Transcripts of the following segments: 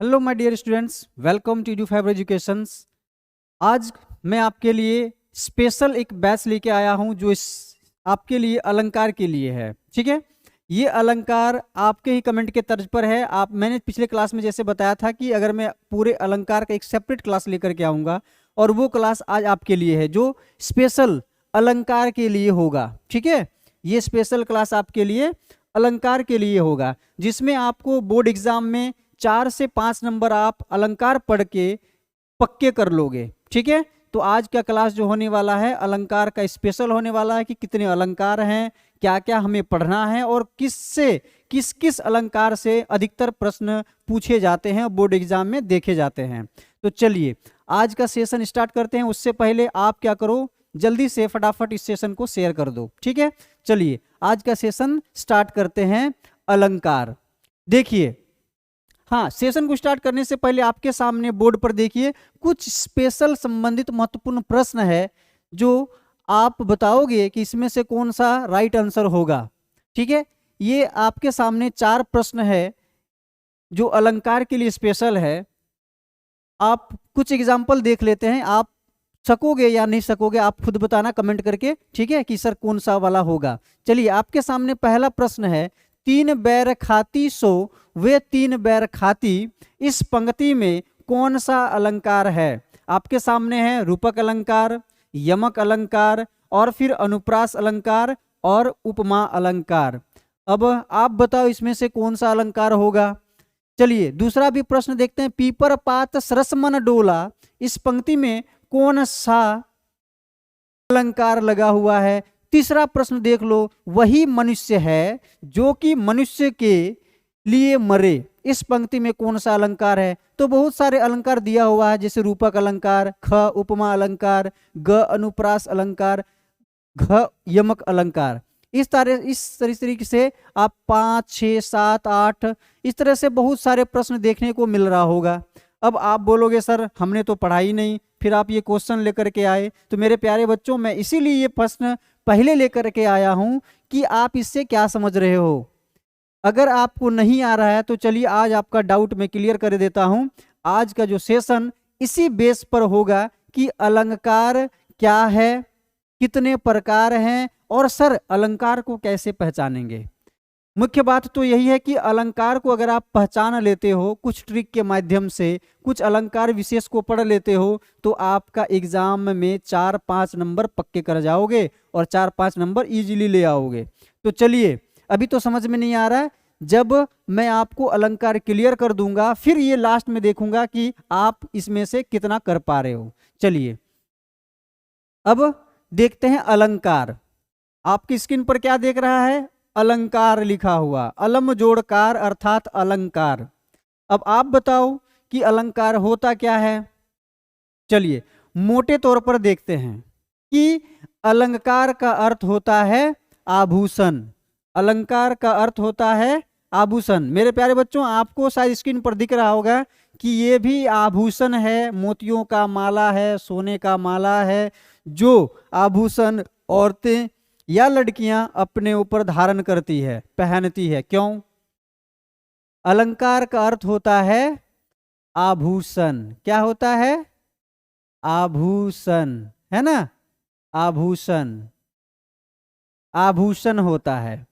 Hello my dear students, welcome to fiber educations. आज मैं आपके लिए स्पेशल एक बैच लेके आया हूं जो इस आपके लिए अलंकार के लिए है। ठीक है, ये अलंकार आपके ही कमेंट के तर्ज पर है। मैंने पिछले क्लास में जैसे बताया था कि अगर मैं पूरे अलंकार का एक सेपरेट क्लास लेकर के आऊँगा, और वो क्लास आज आपके लिए है जो स्पेशल अलंकार के लिए होगा। ठीक है, ये स्पेशल क्लास आपके लिए अलंकार के लिए होगा, जिसमें आपको बोर्ड एग्जाम में 4 से 5 नंबर आप अलंकार पढ़ के पक्के कर लोगे। ठीक है, तो आज का क्लास जो होने वाला है अलंकार का स्पेशल होने वाला है कि कितने अलंकार हैं, क्या क्या हमें पढ़ना है, और किस किस अलंकार से अधिकतर प्रश्न पूछे जाते हैं, बोर्ड एग्जाम में देखे जाते हैं। तो चलिए आज का सेशन स्टार्ट करते हैं। उससे पहले आप क्या करो, जल्दी से फटाफट इस सेशन को शेयर कर दो। ठीक है, चलिए आज का सेशन स्टार्ट करते हैं। अलंकार देखिए, हाँ, सेशन को स्टार्ट करने से पहले आपके सामने बोर्ड पर देखिए कुछ स्पेशल संबंधित महत्वपूर्ण प्रश्न है जो आप बताओगे कि इसमें से कौन सा राइट आंसर होगा। ठीक है, ये आपके सामने 4 प्रश्न है जो अलंकार के लिए स्पेशल है। आप कुछ एग्जाम्पल देख लेते हैं, आप सकोगे या नहीं सकोगे आप खुद बताना कमेंट करके। ठीक है, कि सर कौन सा वाला होगा। चलिए आपके सामने पहला प्रश्न है, 3 बैर खाती सो वे 3 बैर खाती, इस पंक्ति में कौन सा अलंकार है। आपके सामने है रूपक अलंकार, यमक अलंकार, और फिर अनुप्रास अलंकार और उपमा अलंकार। अब आप बताओ इसमें से कौन सा अलंकार होगा। चलिए दूसरा भी प्रश्न देखते हैं, पीपर पात सरस मन डोला, इस पंक्ति में कौन सा अलंकार लगा हुआ है। तीसरा प्रश्न देख लो, वही मनुष्य है जो कि मनुष्य के लिए मरे, इस पंक्ति में कौन सा अलंकार है। तो बहुत सारे अलंकार दिया हुआ है, जैसे रूपक अलंकार, ख उपमा अलंकार, ग अनुप्रास अलंकार, घ यमक अलंकार। इस तरीके से आप 5, 6, 7, 8 इस तरह से बहुत सारे प्रश्न देखने को मिल रहा होगा। अब आप बोलोगे सर हमने तो पढ़ा ही नहीं, फिर आप ये क्वेश्चन लेकर के आए। तो मेरे प्यारे बच्चों, मैं इसीलिए ये प्रश्न पहले लेकर के आया हूं कि आप इससे क्या समझ रहे हो। अगर आपको नहीं आ रहा है तो चलिए आज आपका डाउट मैं क्लियर कर देता हूं। आज का जो सेशन इसी बेस पर होगा कि अलंकार क्या है, कितने प्रकार हैं, और सर अलंकार को कैसे पहचानेंगे। मुख्य बात तो यही है कि अलंकार को अगर आप पहचान लेते हो कुछ ट्रिक के माध्यम से, कुछ अलंकार विशेष को पढ़ लेते हो, तो आपका एग्जाम में 4-5 नंबर पक्के कर जाओगे और 4-5 नंबर इजीली ले आओगे। तो चलिए, अभी तो समझ में नहीं आ रहा है, जब मैं आपको अलंकार क्लियर कर दूंगा फिर ये लास्ट में देखूंगा कि आप इसमें से कितना कर पा रहे हो। चलिए अब देखते हैं अलंकार। आपकी स्क्रीन पर क्या देख रहा है, अलंकार लिखा हुआ, अलम जोड़कार अर्थात अलंकार। अब आप बताओ कि अलंकार होता क्या है। चलिए मोटे तौर पर देखते हैं कि अलंकार का अर्थ होता है आभूषण। अलंकार का अर्थ होता है आभूषण। मेरे प्यारे बच्चों, आपको शायद स्क्रीन पर दिख रहा होगा कि ये भी आभूषण है, मोतियों का माला है, सोने का माला है, जो आभूषण औरतें या लड़कियां अपने ऊपर धारण करती है, पहनती है। क्यों? अलंकार का अर्थ होता है आभूषण। क्या होता है? आभूषण, है ना, आभूषण, आभूषण होता है।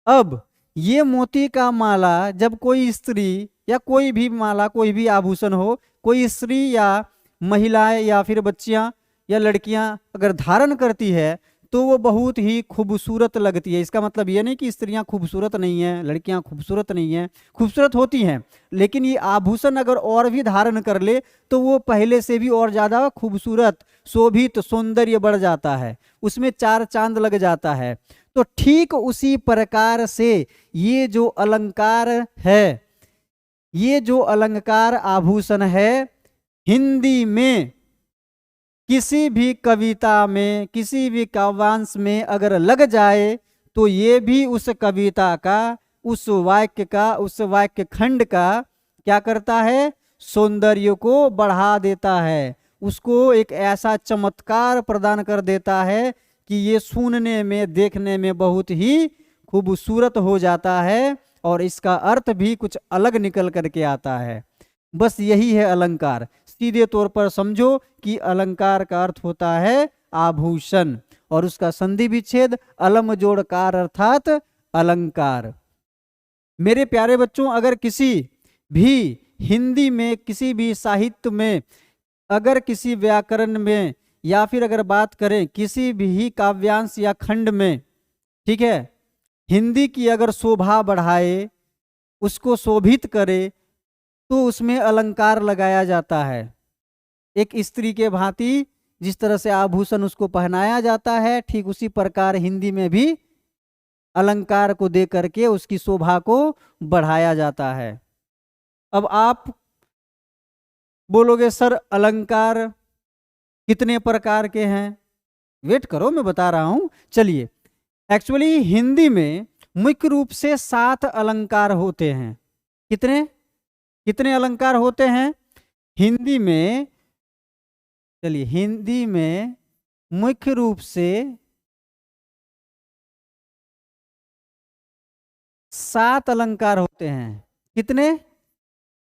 अब ये मोती का माला जब कोई स्त्री या कोई भी माला, कोई भी आभूषण हो, कोई स्त्री या महिलाएं या फिर बच्चियां या लड़कियां अगर धारण करती है तो वो बहुत ही खूबसूरत लगती है। इसका मतलब ये नहीं कि स्त्रियां खूबसूरत नहीं हैं, लड़कियां खूबसूरत नहीं हैं, खूबसूरत होती हैं, लेकिन ये आभूषण अगर और भी धारण कर ले तो वो पहले से भी और ज़्यादा खूबसूरत, शोभित, सौंदर्य बढ़ जाता है, उसमें 4 चांद लग जाता है। तो ठीक उसी प्रकार से ये जो अलंकार है, ये जो अलंकार आभूषण है, हिंदी में किसी भी कविता में, किसी भी काव्यांश में अगर लग जाए तो ये भी उस कविता का, उस वाक्य का, उस वाक्य खंड का क्या करता है, सौंदर्य को बढ़ा देता है, उसको एक ऐसा चमत्कार प्रदान कर देता है कि ये सुनने में, देखने में बहुत ही खूबसूरत हो जाता है, और इसका अर्थ भी कुछ अलग निकल करके आता है। बस यही है अलंकार। सीधे तौर पर समझो कि अलंकार का अर्थ होता है आभूषण, और उसका संधि विच्छेद अलम जोड़कार अर्थात अलंकार। मेरे प्यारे बच्चों, अगर किसी भी हिंदी में, किसी भी साहित्य में, अगर किसी व्याकरण में, या फिर अगर बात करें किसी भी काव्यांश या खंड में, ठीक है, हिंदी की अगर शोभा बढ़ाए, उसको शोभित करे, तो उसमें अलंकार लगाया जाता है। एक स्त्री के भांति जिस तरह से आभूषण उसको पहनाया जाता है, ठीक उसी प्रकार हिंदी में भी अलंकार को दे करके उसकी शोभा को बढ़ाया जाता है। अब आप बोलोगे सर अलंकार कितने प्रकार के हैं? वेट करो, मैं बता रहा हूं। चलिए, एक्चुअली हिंदी में मुख्य रूप से 7 अलंकार होते हैं। कितने कितने अलंकार होते हैं हिंदी में? चलिए, हिंदी में मुख्य रूप से 7 अलंकार होते हैं। कितने?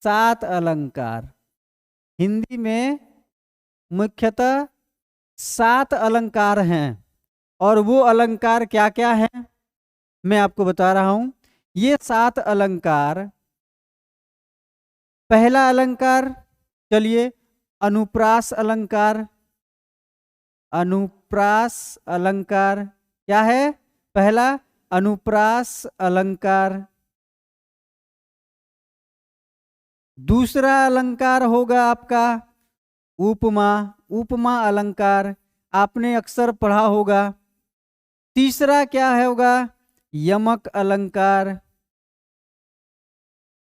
7 अलंकार। हिंदी में मुख्यतः 7 अलंकार हैं। और वो अलंकार क्या क्या हैं मैं आपको बता रहा हूं। ये 7 अलंकार, पहला अलंकार, चलिए, अनुप्रास अलंकार। अनुप्रास अलंकार क्या है? पहला अनुप्रास अलंकार। दूसरा अलंकार होगा आपका उपमा। उपमा अलंकार आपने अक्सर पढ़ा होगा। तीसरा क्या होगा? यमक अलंकार।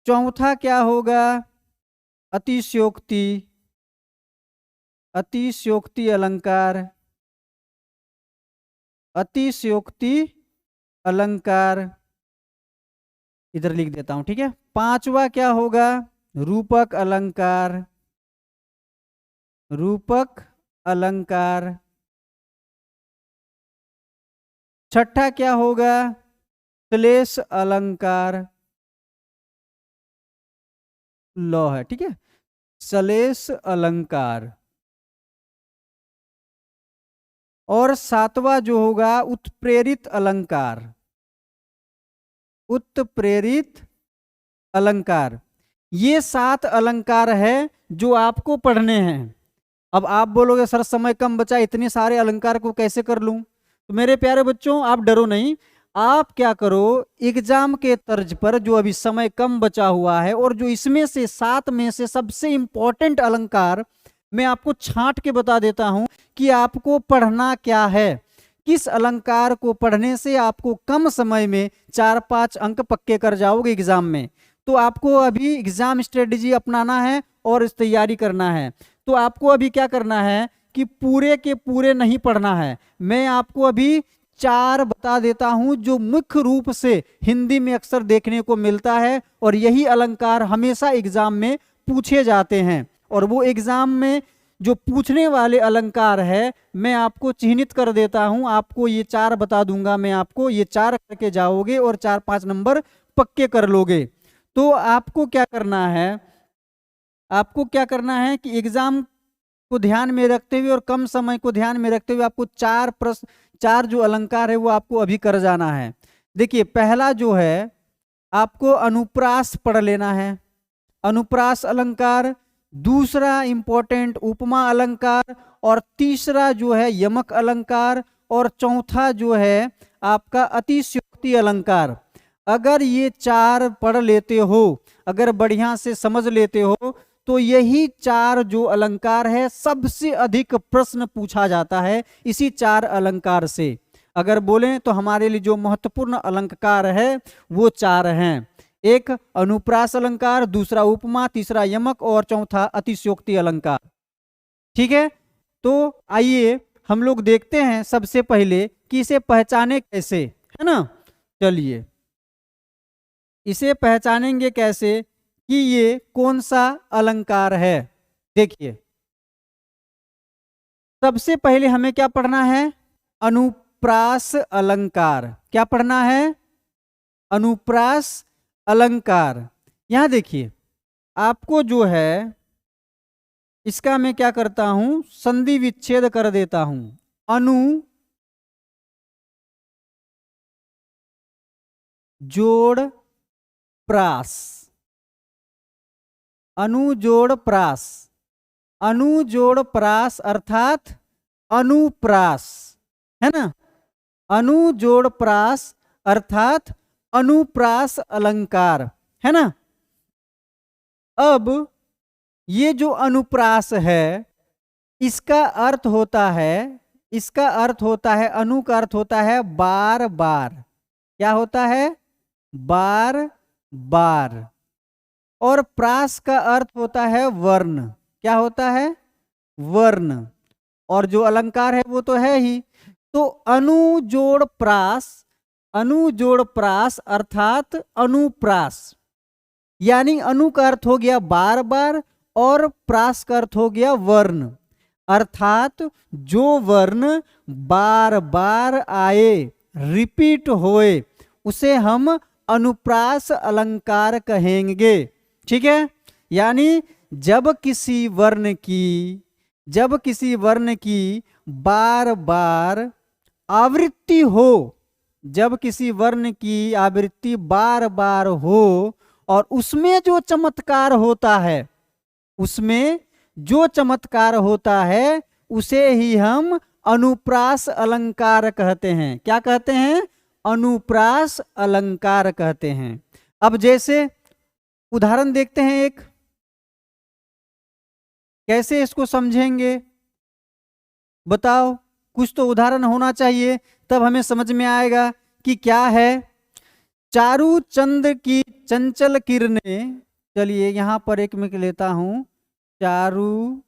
चौथा क्या होगा? अतिशयोक्ति। अतिशयोक्ति अलंकार। अतिशयोक्ति अलंकार इधर लिख देता हूं, ठीक है। पांचवा क्या होगा? रूपक अलंकार। रूपक अलंकार। छठा क्या होगा? श्लेष अलंकार। लौ है, ठीक है, श्लेष अलंकार। और सातवां जो होगा उत्प्रेरित अलंकार। उत्प्रेरित अलंकार। ये 7 अलंकार है जो आपको पढ़ने हैं। अब आप बोलोगे सर समय कम बचा, इतने सारे अलंकार को कैसे कर लूं? तो मेरे प्यारे बच्चों, आप डरो नहीं। आप क्या करो, एग्जाम के तर्ज पर जो अभी समय कम बचा हुआ है, और जो इसमें से 7 में से सबसे इंपॉर्टेंट अलंकार मैं आपको छांट के बता देता हूं कि आपको पढ़ना क्या है। किस अलंकार को पढ़ने से आपको कम समय में 4-5 अंक पक्के कर जाओगे एग्जाम में। तो आपको अभी एग्जाम स्ट्रेटेजी अपनाना है और इस तैयारी करना है। तो आपको अभी क्या करना है कि पूरे के पूरे नहीं पढ़ना है। मैं आपको अभी 4 बता देता हूं जो मुख्य रूप से हिंदी में अक्सर देखने को मिलता है, और यही अलंकार हमेशा एग्जाम में पूछे जाते हैं। और वो एग्जाम में जो पूछने वाले अलंकार है, मैं आपको चिन्हित कर देता हूं। आपको ये 4 बता दूंगा मैं आपको, ये 4 करके जाओगे और 4-5 नंबर पक्के कर लोगे। तो आपको क्या करना है? आपको क्या करना है कि एग्जाम को ध्यान में रखते हुए और कम समय को ध्यान में रखते हुए आपको 4 प्रश्न, 4 जो अलंकार है वो आपको अभी कर जाना है। देखिए, पहला जो है आपको अनुप्रास पढ़ लेना है, अनुप्रास अलंकार। दूसरा इंपॉर्टेंट उपमा अलंकार, और तीसरा जो है यमक अलंकार, और चौथा जो है आपका अतिशयोक्ति अलंकार। अगर ये 4 पढ़ लेते हो, अगर बढ़िया से समझ लेते हो, तो यही 4 जो अलंकार है सबसे अधिक प्रश्न पूछा जाता है इसी 4 अलंकार से। अगर बोलें तो हमारे लिए जो महत्वपूर्ण अलंकार है वो 4 हैं। एक अनुप्रास अलंकार, दूसरा उपमा, तीसरा यमक और चौथा अतिशयोक्ति अलंकार। ठीक है, तो आइए हम लोग देखते हैं सबसे पहले कि इसे पहचाने कैसे, है ना। चलिए, इसे पहचानेंगे कैसे कि ये कौन सा अलंकार है। देखिए, सबसे पहले हमें क्या पढ़ना है? अनुप्रास अलंकार। क्या पढ़ना है? अनुप्रास अलंकार। यहां देखिए, आपको जो है इसका मैं क्या करता हूं, संधि विच्छेद कर देता हूं। अनु जोड़ प्रास, अनु जोड़ प्रास, अनु जोड़ प्रास अर्थात अनुप्रास, है ना। अनु जोड़ प्रास अर्थात अनुप्रास अलंकार, है ना। अब ये जो अनुप्रास है इसका अर्थ होता है, इसका अर्थ होता है, अनु का अर्थ होता है बार बार। क्या होता है? बार बार। और प्रास का अर्थ होता है वर्ण। क्या होता है? वर्ण। और जो अलंकार है वो तो है ही। तो अनु जोड़ प्रास, अनु जोड़ प्रास अर्थात अनुप्रास, यानी अनु का अर्थ हो गया बार बार और प्रास का अर्थ हो गया वर्ण। अर्थात जो वर्ण बार बार आए, रिपीट होए, उसे हम अनुप्रास अलंकार कहेंगे। ठीक है। यानी जब किसी वर्ण की बार बार आवृत्ति हो, जब किसी वर्ण की आवृत्ति बार बार हो और उसमें जो चमत्कार होता है, उसमें जो चमत्कार होता है उसे ही हम अनुप्रास अलंकार कहते हैं। क्या कहते हैं? अनुप्रास अलंकार कहते हैं। अब जैसे उदाहरण देखते हैं एक, कैसे इसको समझेंगे बताओ। कुछ तो उदाहरण होना चाहिए, तब हमें समझ में आएगा कि क्या है। चारू चंद्र की चंचल किरणें, चलिए यहां पर एक मैं लेता हूं, चारू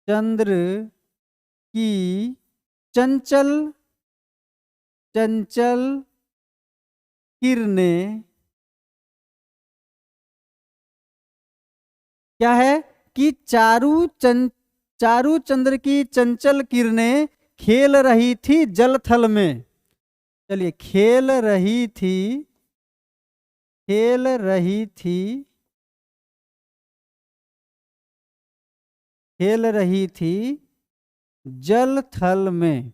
चंद्र की चंचल चंचल किरणें, क्या है कि चारू चंद्र की चंचल किरणें खेल रही थी जल थल में। चलिए, खेल रही थी जल थल में।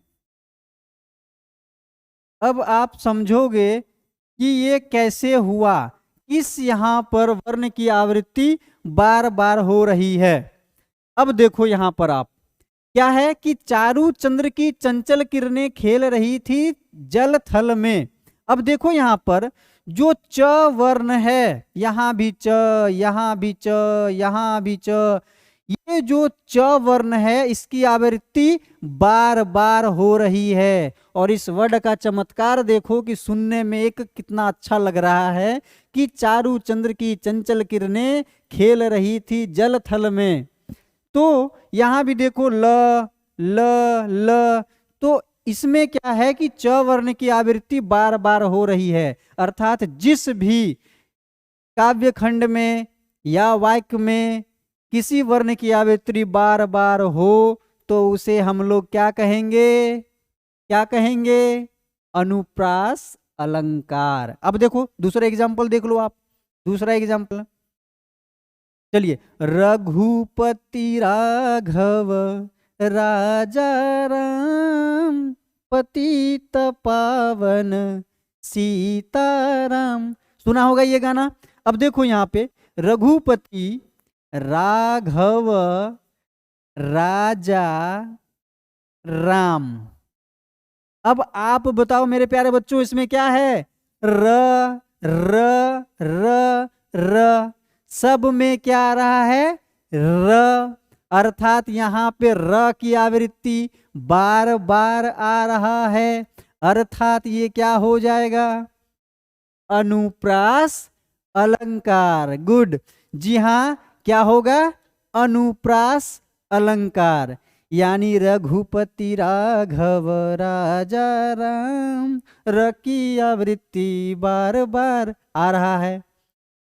अब आप समझोगे कि ये कैसे हुआ, किस यहां पर वर्ण की आवृत्ति बार बार हो रही है। अब देखो यहां पर आप, क्या है कि चारू चंद्र की चंचल किरणें खेल रही थी जल थल में। अब देखो यहां पर जो च वर्ण है, यहां भी च, यहां भी च, यहां भी च, ये जो च वर्ण है इसकी आवृत्ति बार बार हो रही है। और इस वर्ड का चमत्कार देखो कि सुनने में एक कितना अच्छा लग रहा है कि चारू चंद्र की चंचल किरणें खेल रही थी जल थल में। तो यहां भी देखो ल ल ल, तो इसमें क्या है कि च वर्ण की आवृत्ति बार बार हो रही है। अर्थात जिस भी काव्य खंड में या वाक्य में किसी वर्ण की आवृत्ति बार बार हो तो उसे हम लोग क्या कहेंगे? क्या कहेंगे? अनुप्रास अलंकार। अब देखो दूसरा एग्जांपल देख लो आप, दूसरा एग्जांपल चलिए। रघुपति राघव राजा राम पतित पावन सीताराम, सुना होगा ये गाना। अब देखो यहाँ पे रघुपति राघव राजा राम। अब आप बताओ मेरे प्यारे बच्चों, इसमें क्या है? र र र र, सब में क्या आ रहा है? र। अर्थात यहाँ पे र की आवृत्ति बार बार आ रहा है। अर्थात ये क्या हो जाएगा? अनुप्रास अलंकार। गुड, जी हाँ, क्या होगा? अनुप्रास अलंकार। यानी रघुपति राघव राजा राम, र की आवृत्ति बार बार आ रहा है,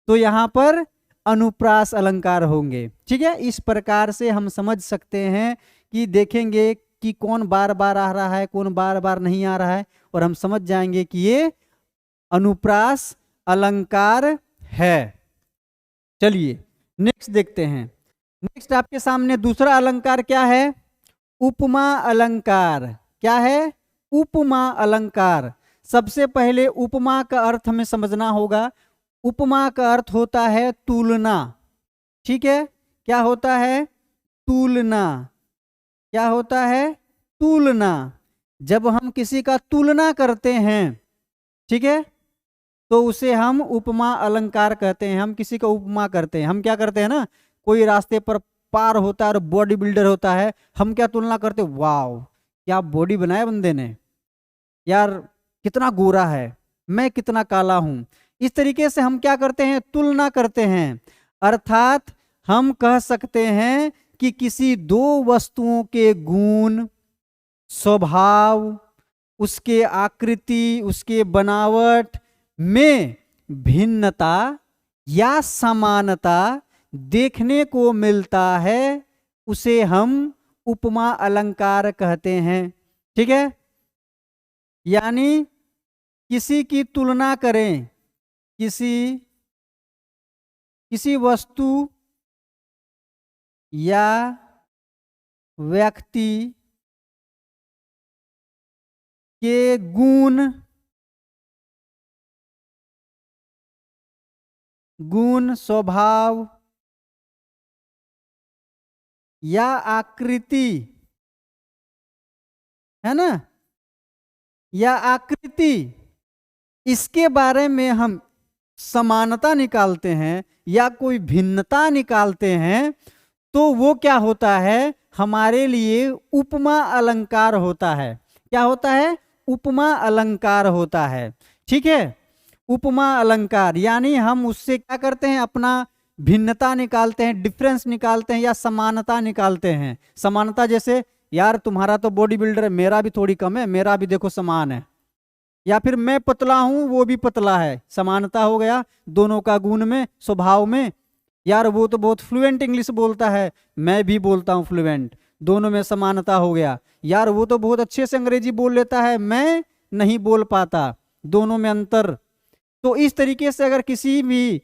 तो यहाँ पर अनुप्रास अलंकार होंगे। ठीक है, इस प्रकार से हम समझ सकते हैं कि देखेंगे कि कौन बार बार आ रहा है, कौन बार बार नहीं आ रहा है, और हम समझ जाएंगे कि ये अनुप्रास अलंकार है। चलिए नेक्स्ट देखते हैं। नेक्स्ट आपके सामने दूसरा अलंकार क्या है? उपमा अलंकार। क्या है? उपमा अलंकार। सबसे पहले उपमा का अर्थ हमें समझना होगा। उपमा का अर्थ होता है तुलना। ठीक है, क्या होता है? तुलना। क्या होता है? तुलना। जब हम किसी का तुलना करते हैं, ठीक है, तो उसे हम उपमा अलंकार कहते हैं। हम किसी का उपमा करते हैं। हम क्या करते हैं ना, कोई रास्ते पर पार होता है और बॉडी बिल्डर होता है, हम क्या तुलना करते हैं, वाव क्या बॉडी बनाया बंदे ने, यार कितना गोरा है, मैं कितना काला हूं। इस तरीके से हम क्या करते हैं, तुलना करते हैं। अर्थात हम कह सकते हैं कि किसी दो वस्तुओं के गुण, स्वभाव, उसके आकृति, उसके बनावट में भिन्नता या समानता देखने को मिलता है, उसे हम उपमा अलंकार कहते हैं। ठीक है, यानी किसी की तुलना करें, किसी वस्तु या व्यक्ति के गुण, स्वभाव या आकृति, है ना, या आकृति, इसके बारे में हम समानता निकालते हैं या कोई भिन्नता निकालते हैं, तो वो क्या होता है, हमारे लिए उपमा अलंकार होता है। क्या होता है? उपमा अलंकार होता है। ठीक है, उपमा अलंकार यानी हम उससे क्या करते हैं, अपना भिन्नता निकालते हैं, डिफरेंस निकालते हैं या समानता निकालते हैं। समानता जैसे यार तुम्हारा तो बॉडी बिल्डर है, मेरा भी थोड़ी कम है, मेरा भी देखो समान है। या फिर मैं पतला हूं, वो भी पतला है, समानता हो गया दोनों का गुण में, स्वभाव में। यार वो तो बहुत फ्लुएंट इंग्लिश बोलता है, मैं भी बोलता हूँ फ्लुएंट, दोनों में समानता हो गया। यार वो तो बहुत अच्छे से अंग्रेजी बोल लेता है, मैं नहीं बोल पाता, दोनों में अंतर। तो इस तरीके से अगर किसी भी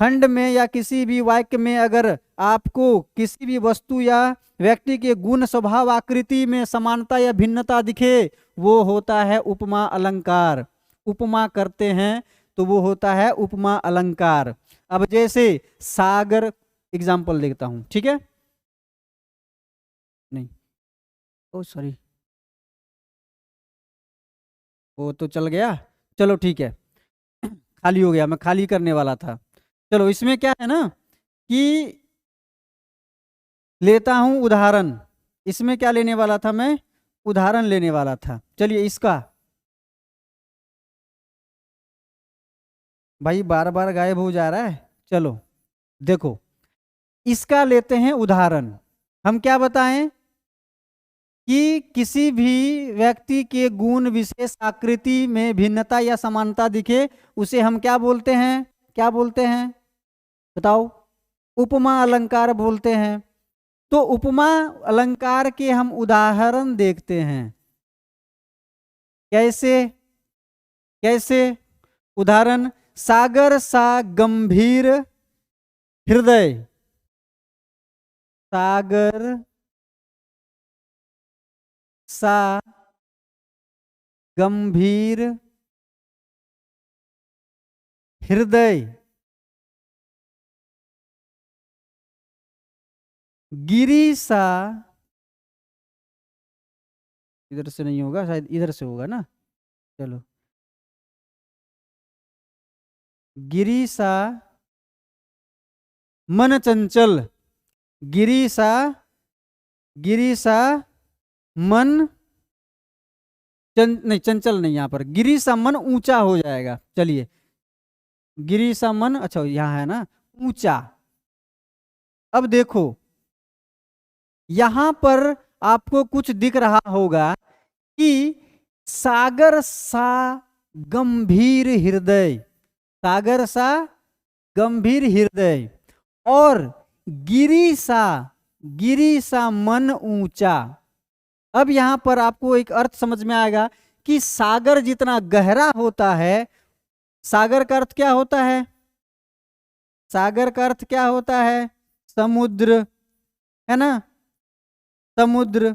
खंड में या किसी भी वाक्य में अगर आपको किसी भी वस्तु या व्यक्ति के गुण, स्वभाव, आकृति में समानता या भिन्नता दिखे, वो होता है उपमा अलंकार। उपमा करते हैं तो वो होता है उपमा अलंकार। अब जैसे सागर, एग्जाम्पल देखता हूं, ठीक है, नहीं ओ सॉरी, वो तो चल गया, चलो ठीक है, खाली हो गया, मैं खाली करने वाला था। चलो इसमें क्या है ना कि लेता हूं उदाहरण। इसमें क्या लेने वाला था मैं, उदाहरण लेने वाला था। चलिए इसका, भाई बार बार गायब हो जा रहा है। चलो देखो, इसका लेते हैं उदाहरण। हम क्या बताएं कि किसी भी व्यक्ति के गुण, विशेष, आकृति में भिन्नता या समानता दिखे, उसे हम क्या बोलते हैं, क्या बोलते हैं बताओ, उपमा अलंकार बोलते हैं। तो उपमा अलंकार के हम उदाहरण देखते हैं। कैसे? कैसे उदाहरण, सागर सा गंभीर हृदय, सागर सा गंभीर हृदय, गिरी सा, इधर से नहीं होगा शायद, इधर से होगा ना, चलो, गिरी सा मन चंचल, गिरी सा, गिरी सा मन नहीं, चंचल नहीं, यहां पर गिरी सा मन ऊंचा हो जाएगा। चलिए, गिरी सा मन, अच्छा यहां है ना ऊंचा। अब देखो यहां पर आपको कुछ दिख रहा होगा कि सागर सा गंभीर हृदय, सागर सा गंभीर हृदय और गिरी सा मन ऊंचा। अब यहां पर आपको एक अर्थ समझ में आएगा कि सागर जितना गहरा होता है, सागर का अर्थ क्या होता है, सागर का अर्थ क्या होता है? समुद्र, है ना, समुद्र।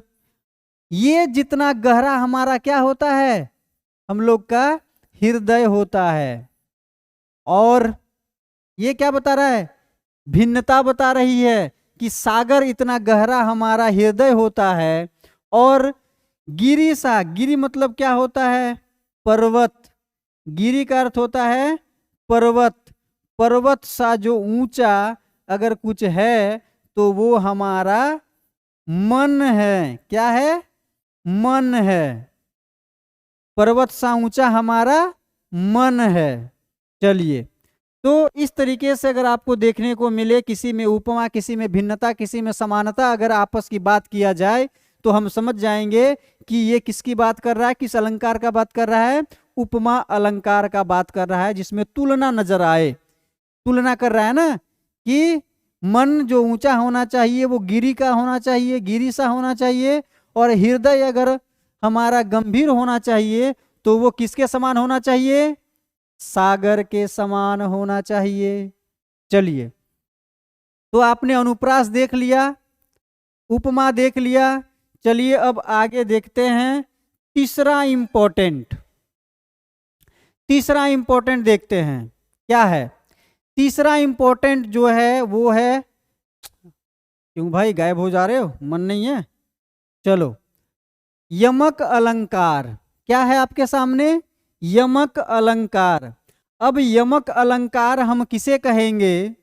ये जितना गहरा हमारा क्या होता है, हम लोग का हृदय होता है। और ये क्या बता रहा है, भिन्नता बता रही है कि सागर इतना गहरा हमारा हृदय होता है। और गिरी सा, गिरी मतलब क्या होता है, पर्वत। गिरी का अर्थ होता है पर्वत। पर्वत सा जो ऊंचा अगर कुछ है तो वो हमारा मन है। क्या है? मन है। पर्वत सा ऊंचा हमारा मन है। चलिए, तो इस तरीके से अगर आपको देखने को मिले, किसी में उपमा, किसी में भिन्नता, किसी में समानता, अगर आपस की बात किया जाए तो हम समझ जाएंगे कि ये किसकी बात कर रहा है, किस अलंकार का बात कर रहा है। उपमा अलंकार का बात कर रहा है, जिसमें तुलना नजर आए। तुलना कर रहा है ना, कि मन जो ऊंचा होना चाहिए वो गिरी का होना चाहिए, गिरी सा होना चाहिए। और हृदय अगर हमारा गंभीर होना चाहिए तो वो किसके समान होना चाहिए? सागर के समान होना चाहिए। चलिए, तो आपने अनुप्रास देख लिया, उपमा देख लिया। चलिए अब आगे देखते हैं तीसरा इंपॉर्टेंट देखते हैं क्या है। तीसरा इंपॉर्टेंट जो है वो है, क्यों भाई गायब हो जा रहे हो, मन नहीं है? चलो, यमक अलंकार क्या है आपके सामने? यमक अलंकार। अब यमक अलंकार हम किसे कहेंगे,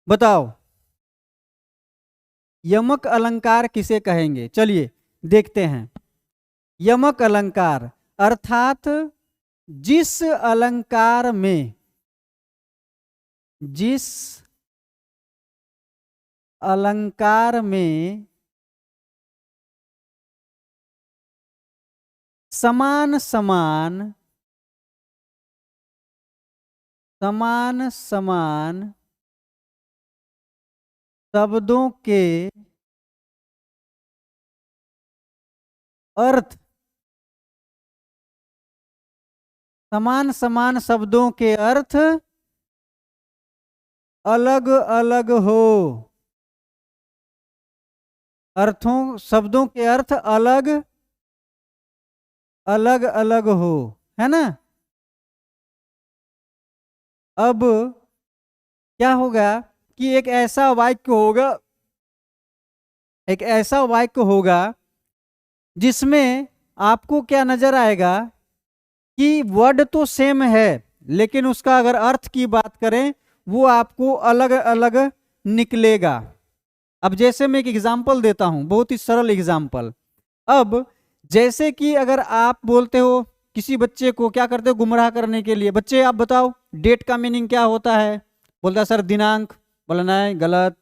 बताओ? यमक अलंकार किसे कहेंगे? चलिए देखते हैं। यमक अलंकार अर्थात जिस अलंकार में, जिस अलंकार में समान समान शब्दों के अर्थ, समान शब्दों के अर्थ अलग अलग हो। शब्दों के अर्थ अलग अलग हो, है ना। अब क्या होगा कि एक ऐसा वाक्य होगा जिसमें आपको क्या नजर आएगा कि वर्ड तो सेम है, लेकिन उसका अगर अर्थ की बात करें वो आपको अलग अलग निकलेगा। अब जैसे मैं एक एग्जांपल देता हूं, बहुत ही सरल एग्जांपल। अब जैसे कि अगर आप बोलते हो किसी बच्चे को, क्या करते हो गुमराह करने के लिए, बच्चे आप बताओ डेट का मीनिंग क्या होता है? बोलता है सर दिनांक। बोला नहीं, गलत।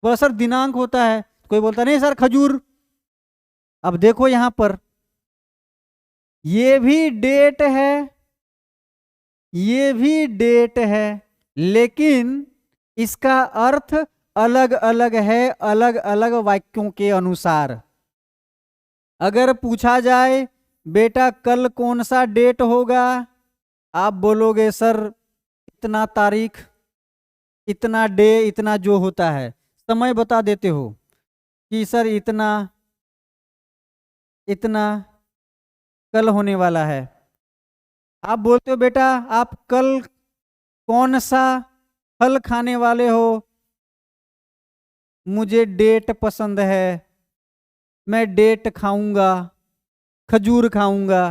बोला सर दिनांक होता है। कोई बोलता नहीं सर खजूर। अब देखो यहां पर ये भी डेट है, ये भी डेट है, लेकिन इसका अर्थ अलग अलग है, अलग अलग वाक्यों के अनुसार। अगर पूछा जाए बेटा कल कौन सा डेट होगा, आप बोलोगे सर इतना तारीख, इतना डे, इतना जो होता है, समय बता देते हो कि सर इतना इतना कल होने वाला है। आप बोलते हो बेटा आप कल कौन सा फल खाने वाले हो, मुझे डेट पसंद है, मैं डेट खाऊंगा, खजूर खाऊंगा।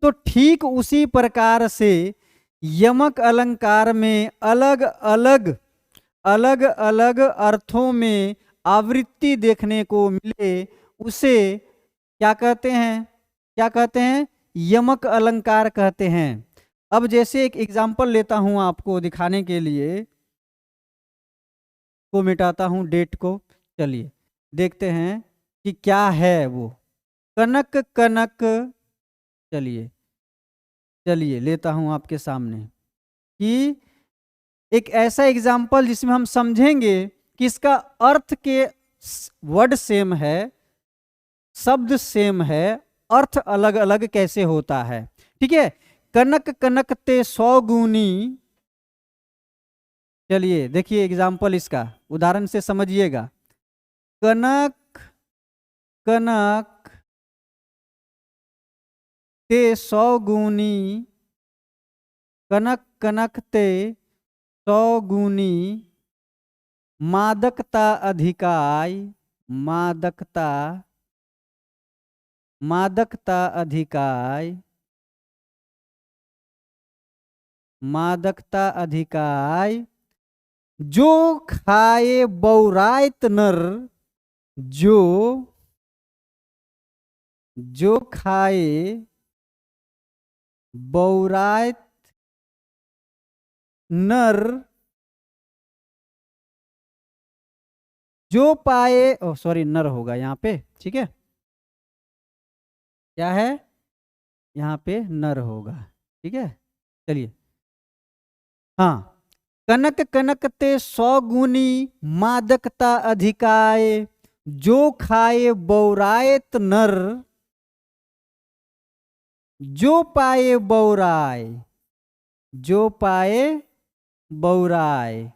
तो ठीक उसी प्रकार से यमक अलंकार में अलग अलग अर्थों में आवृत्ति देखने को मिले, उसे क्या कहते हैं? यमक अलंकार कहते हैं। अब जैसे एक एग्जांपल लेता हूं आपको दिखाने के लिए, को मिटाता हूं डेट को। चलिए देखते हैं कि क्या है वो। कनक कनक, चलिए लेता हूं आपके सामने कि एक ऐसा एग्जाम्पल जिसमें हम समझेंगे कि इसका अर्थ के वर्ड सेम है, शब्द सेम है, अर्थ अलग अलग कैसे होता है। ठीक है। कनक कनक ते 100 गुनी, चलिए देखिए एग्जाम्पल इसका, उदाहरण से समझिएगा। कनक कनक ते 100 गुनी, कनक कनक ते 100 गुनी मादकता अधिकाय, मादकता मादकता अधिकाय, मादकता अधिकाय, जो खाए बौरायत नर, जो खाए बौरायत नर, जो पाए, ओ सॉरी नर होगा यहाँ पे, ठीक है, क्या है यहाँ पे नर होगा, ठीक है। चलिए हाँ, कनक कनक ते 100 गुनी मादकता अधिकाय, जो खाए बौरायत नर, जो पाए बौराय, जो पाए बौराय।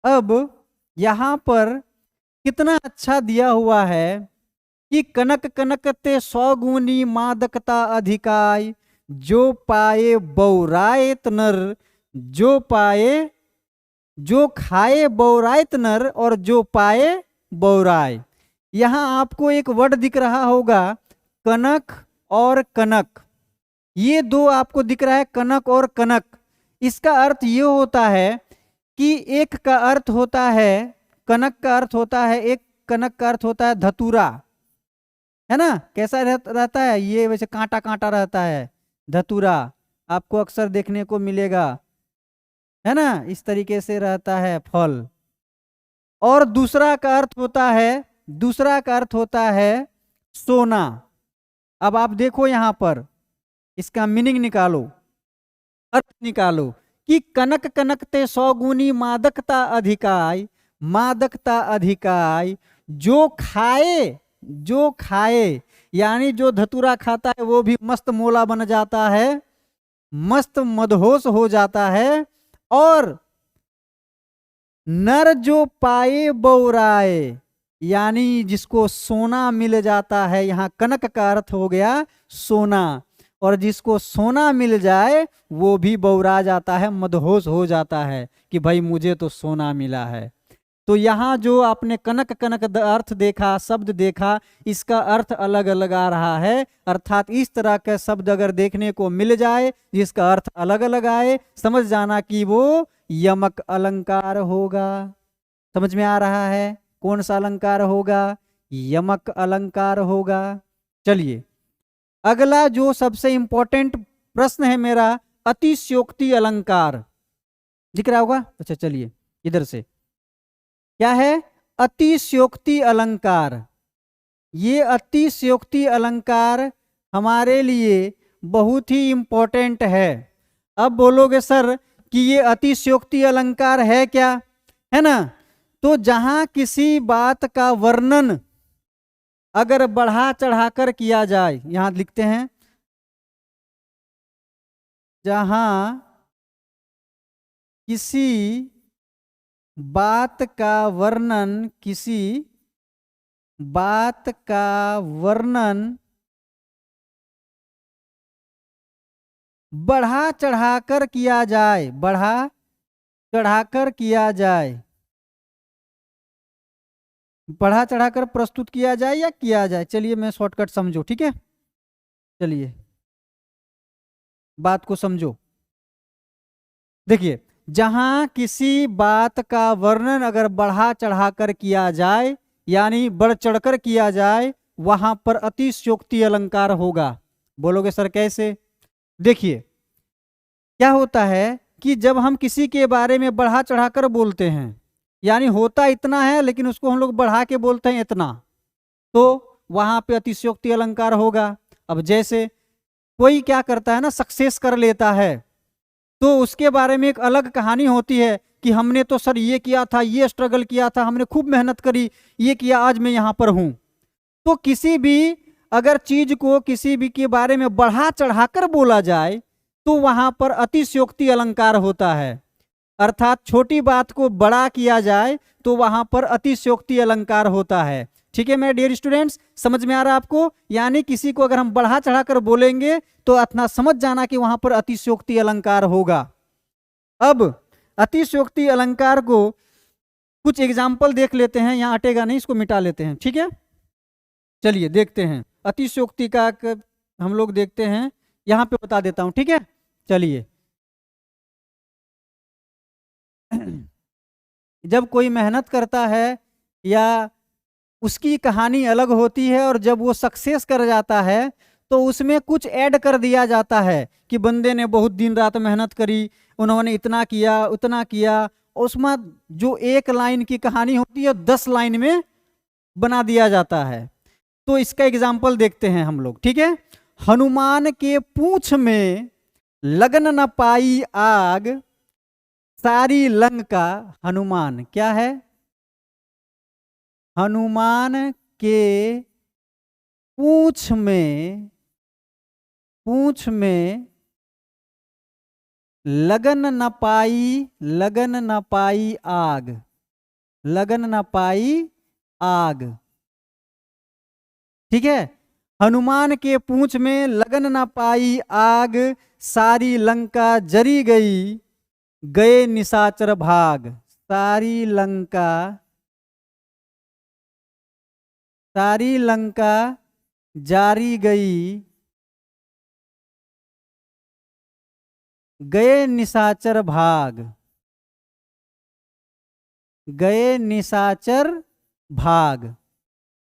अब यहां पर कितना अच्छा दिया हुआ है कि कनक कनक ते 100 गुनी मादकता अधिकाय, जो पाए बौरायत नर, जो पाए, जो खाए बौरायत नर और जो पाए बौराय। यहां आपको एक वर्ड दिख रहा होगा कनक और कनक, ये दो आपको दिख रहा है कनक और कनक। इसका अर्थ ये होता है कि एक का अर्थ होता है, कनक का अर्थ होता है, एक कनक का अर्थ होता है धतूरा, है ना। कैसा रहता है ये, वैसे कांटा कांटा रहता है धतूरा, आपको अक्सर देखने को मिलेगा, है ना, इस तरीके से रहता है फल। और दूसरा का अर्थ होता है, दूसरा का अर्थ होता है सोना। अब आप देखो यहां पर इसका मीनिंग निकालो, अर्थ निकालो कि कनक कनक ते 100 गुनी मादकता अधिकाय, मादकता अधिकाय, जो खाए, जो खाए यानी जो धतूरा खाता है वो भी मस्त मोला बन जाता है, मस्त मदहोश हो जाता है। और नर जो पाए बौराए, यानी जिसको सोना मिल जाता है, यहाँ कनक का अर्थ हो गया सोना, और जिसको सोना मिल जाए वो भी बौरा जाता है, मदहोश हो जाता है कि भाई मुझे तो सोना मिला है। तो यहाँ जो आपने कनक कनक अर्थ देखा, शब्द देखा, इसका अर्थ अलग अलग आ रहा है। अर्थात इस तरह के शब्द अगर देखने को मिल जाए जिसका अर्थ अलग अलग आए, समझ जाना कि वो यमक अलंकार होगा। समझ में आ रहा है कौन सा अलंकार होगा? यमक अलंकार होगा। चलिए अगला जो सबसे इंपॉर्टेंट प्रश्न है मेरा, अतिशयोक्ति अलंकार दिख रहा होगा। अच्छा चलिए इधर से, क्या है अतिशयोक्ति अलंकार? ये अतिशयोक्ति अलंकार हमारे लिए बहुत ही इंपॉर्टेंट है। अब बोलोगे सर कि ये अतिशयोक्ति अलंकार है क्या, है ना। तो जहां किसी बात का वर्णन अगर बढ़ा चढ़ाकर किया जाए, यहां लिखते हैं जहां किसी बात का वर्णन, किसी बात का वर्णन बढ़ा चढ़ाकर किया जाए, बढ़ा चढ़ाकर किया जाए, बढ़ा चढ़ाकर प्रस्तुत किया जाए या किया जाए, चलिए मैं शॉर्टकट समझो, ठीक है। चलिए बात को समझो। देखिए जहां किसी बात का वर्णन अगर बढ़ा चढ़ाकर किया जाए यानी बढ़ चढ़कर किया जाए, वहां पर अतिशयोक्ति अलंकार होगा। बोलोगे सर कैसे? देखिए क्या होता है कि जब हम किसी के बारे में बढ़ा चढ़ाकर बोलते हैं, यानी होता इतना है लेकिन उसको हम लोग बढ़ा के बोलते हैं इतना, तो वहां पे अतिशयोक्ति अलंकार होगा। अब जैसे कोई क्या करता है ना, सक्सेस कर लेता है, तो उसके बारे में एक अलग कहानी होती है कि हमने तो सर ये किया था, ये स्ट्रगल किया था, हमने खूब मेहनत करी, ये किया, आज मैं यहाँ पर हूँ। तो किसी भी अगर चीज को किसी भी के बारे में बढ़ा चढ़ाकर बोला जाए तो वहां पर अतिशयोक्ति अलंकार होता है। अर्थात छोटी बात को बड़ा किया जाए तो वहां पर अतिशयोक्ति अलंकार होता है। ठीक है मेरे डियर स्टूडेंट्स, समझ में आ रहा है आपको? यानी किसी को अगर हम बढ़ा चढ़ाकर बोलेंगे तो इतना समझ जाना कि वहां पर अतिशयोक्ति अलंकार होगा। अब अतिशयोक्ति अलंकार को कुछ एग्जाम्पल देख लेते हैं, यहां हटेगा नहीं, इसको मिटा लेते हैं। ठीक है, चलिए देखते हैं अतिशयोक्ति का हम लोग देखते हैं, यहां पे बता देता हूं। ठीक है, चलिए जब कोई मेहनत करता है या उसकी कहानी अलग होती है और जब वो सक्सेस कर जाता है तो उसमें कुछ ऐड कर दिया जाता है कि बंदे ने बहुत दिन रात मेहनत करी, उन्होंने इतना किया उतना किया। उसमें जो एक लाइन की कहानी होती है 10 लाइन में बना दिया जाता है। तो इसका एग्जाम्पल देखते हैं हम लोग। ठीक है, हनुमान के पूंछ में लगन न पाई आग, सारी लंका। हनुमान क्या है? हनुमान के पूंछ में लगन न पाई आग, लगन न पाई आग। ठीक है, हनुमान के पूंछ में लगन न पाई आग, सारी लंका जरी गई, गए निशाचर भाग। सारी लंका जारी गई, गए निशाचर भाग, गए निशाचर भाग।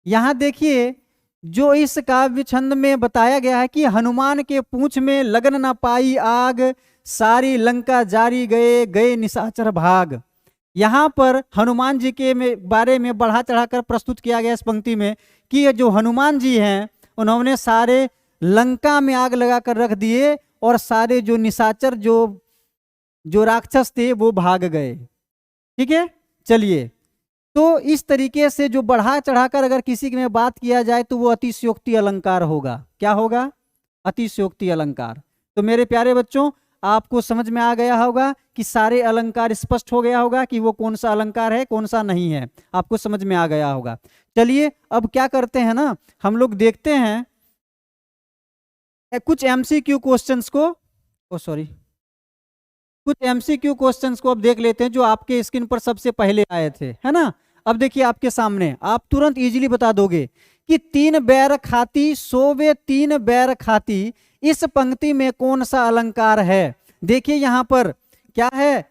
यहां देखिए जो इस काव्य छंद में बताया गया है कि हनुमान के पूंछ में लगन न पाई आग, सारी लंका जारी गए, गए निशाचर भाग। यहाँ पर हनुमान जी के बारे में बढ़ा चढ़ाकर प्रस्तुत किया गया इस पंक्ति में कि जो हनुमान जी हैं उन्होंने सारे लंका में आग लगाकर रख दिए और सारे जो निशाचर जो राक्षस थे वो भाग गए। ठीक है, चलिए तो इस तरीके से जो बढ़ा चढ़ाकर अगर किसी में बात किया जाए तो वो अतिशयोक्ति अलंकार होगा। क्या होगा? अतिशयोक्ति अलंकार। तो मेरे प्यारे बच्चों आपको समझ में आ गया होगा कि सारे अलंकार स्पष्ट हो गया होगा कि वो कौन सा अलंकार है कौन सा नहीं है, आपको समझ में आ गया होगा। चलिए अब क्या करते हैं ना, हम लोग देखते हैं कुछ एमसीक्यू क्वेश्चंस को, कुछ एमसीक्यू क्वेश्चंस को अब देख लेते हैं जो आपके स्क्रीन पर सबसे पहले आए थे, है ना। अब देखिए आपके सामने, आप तुरंत इजीली बता दोगे कि 3 बैर खाती सोवे 3 बैर खाती, इस पंक्ति में कौन सा अलंकार है? देखिए यहां पर क्या है,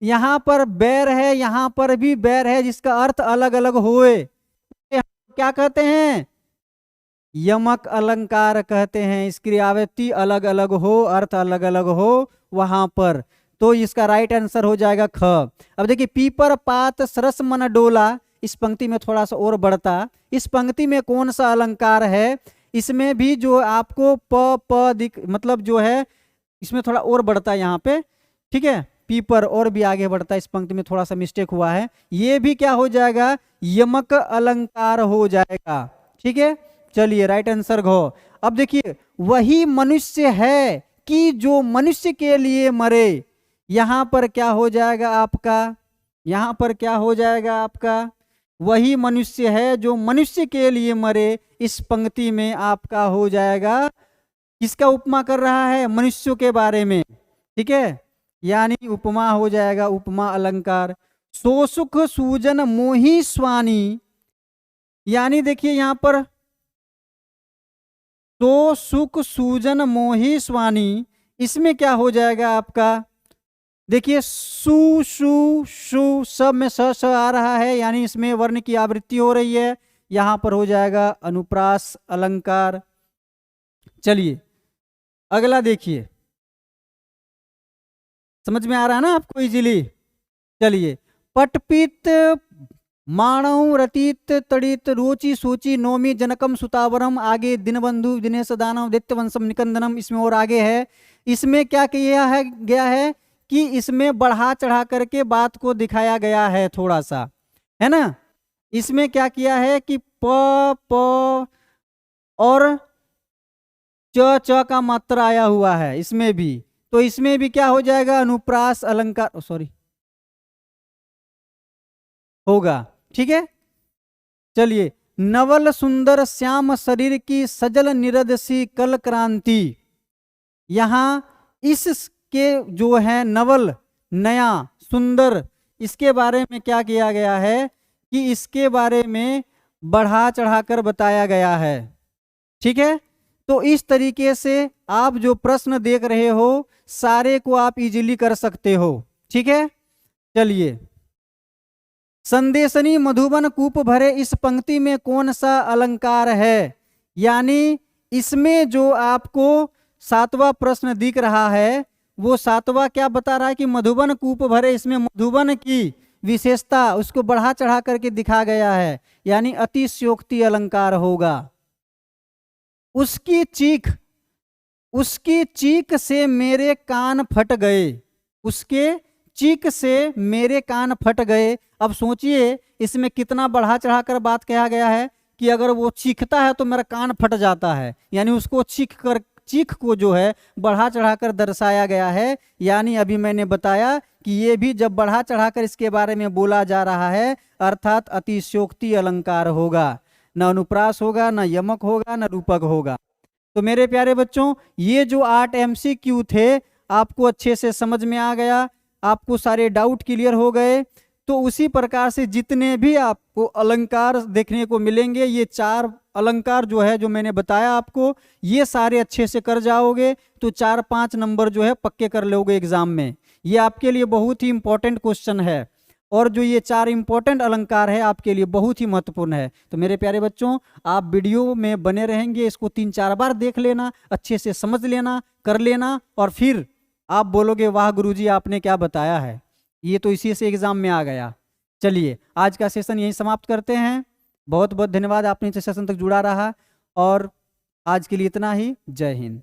यहां पर बैर है, यहां पर भी बैर है, जिसका अर्थ अलग अलग होए क्या कहते हैं? यमक अलंकार कहते हैं। इसकी आवृत्ति अलग अलग हो, अर्थ अलग अलग हो वहां पर, तो इसका राइट आंसर हो जाएगा ख। अब देखिए पीपर पात सरस मन डोला, इस पंक्ति में थोड़ा सा और बढ़ता, इस पंक्ति में कौन सा अलंकार है? इसमें भी जो आपको मतलब जो है इसमें थोड़ा और बढ़ता है यहाँ पे। ठीक है, पीपर और भी आगे बढ़ता है, इस पंक्ति में थोड़ा सा मिस्टेक हुआ है, ये भी क्या हो जाएगा? यमक अलंकार हो जाएगा। ठीक है, चलिए राइट आंसर घो। अब देखिए वही मनुष्य है कि जो मनुष्य के लिए मरे, यहां पर क्या हो जाएगा आपका? यहां पर क्या हो जाएगा आपका? वही मनुष्य है जो मनुष्य के लिए मरे, इस पंक्ति में आपका हो जाएगा, किसका उपमा कर रहा है? मनुष्यों के बारे में। ठीक है, यानी उपमा हो जाएगा, उपमा अलंकार। सो सुख सूजन मोही स्वानी, यानी देखिए यहां पर तो सुख सूजन मोही स्वानी, इसमें क्या हो जाएगा आपका? देखिए सु शु शु सब में स आ रहा है, यानी इसमें वर्ण की आवृत्ति हो रही है, यहां पर हो जाएगा अनुप्रास अलंकार। चलिए अगला देखिए, समझ में आ रहा है ना आपको इजीली? चलिए पटपित माणव रतीत तड़ित रोचि सोची नौमी जनकम सुतावरम, आगे दिनबंधु दिनेश दानव दैत्यवंशम निकंदनम, इसमें और आगे है। इसमें क्या किया है गया है कि इसमें बढ़ा चढ़ा करके बात को दिखाया गया है थोड़ा सा, है ना। इसमें क्या किया है कि प और च का मात्रा आया हुआ है इसमें भी, तो इसमें भी क्या हो जाएगा, अनुप्रास अलंकार सॉरी होगा। ठीक है, चलिए, नवल सुंदर श्याम शरीर की सजल निरद सी कल क्रांति। यहां इसके जो है नवल, नया, सुंदर, इसके बारे में क्या किया गया है कि इसके बारे में बढ़ा चढ़ाकर बताया गया है। ठीक है, तो इस तरीके से आप जो प्रश्न देख रहे हो सारे को आप इजीली कर सकते हो। ठीक है, चलिए, संदेशनी मधुबन कूप भरे इस पंक्ति में कौन सा अलंकार है? यानी इसमें जो आपको 7वां प्रश्न दिख रहा है वो 7वां क्या बता रहा है कि मधुबन कूप भरे, इसमें मधुबन की विशेषता उसको बढ़ा चढ़ा करके दिखा गया है, यानी अतिशयोक्ति अलंकार होगा। उसकी चीख से मेरे कान फट गए, उसके चीख से मेरे कान फट गए। अब सोचिए इसमें कितना बढ़ा चढ़ाकर बात कहा गया है कि अगर वो चीखता है तो मेरा कान फट जाता है, यानी उसको चीख को जो है बढ़ा चढ़ाकर दर्शाया गया है। यानी अभी मैंने बताया कि ये भी जब बढ़ा चढ़ाकर इसके बारे में बोला जा रहा है अर्थात अतिशयोक्ति अलंकार होगा, न अनुप्रास होगा, न यमक होगा, न रूपक होगा। तो मेरे प्यारे बच्चों, ये जो 8 MCQ थे आपको अच्छे से समझ में आ गया, आपको सारे डाउट क्लियर हो गए। तो उसी प्रकार से जितने भी आपको अलंकार देखने को मिलेंगे, ये 4 अलंकार जो है जो मैंने बताया आपको, ये सारे अच्छे से कर जाओगे तो 4-5 नंबर जो है पक्के कर लोगे एग्जाम में। ये आपके लिए बहुत ही इंपॉर्टेंट क्वेश्चन है और जो ये 4 इंपॉर्टेंट अलंकार है आपके लिए बहुत ही महत्वपूर्ण है। तो मेरे प्यारे बच्चों, आप वीडियो में बने रहेंगे, इसको 3-4 बार देख लेना, अच्छे से समझ लेना, कर लेना, और फिर आप बोलोगे वाह गुरुजी आपने क्या बताया है, ये तो इसी से एग्जाम में आ गया। चलिए, आज का सेशन यहीं समाप्त करते हैं। बहुत बहुत धन्यवाद, आपने इस सेशन तक जुड़ा रहा, और आज के लिए इतना ही। जय हिंद।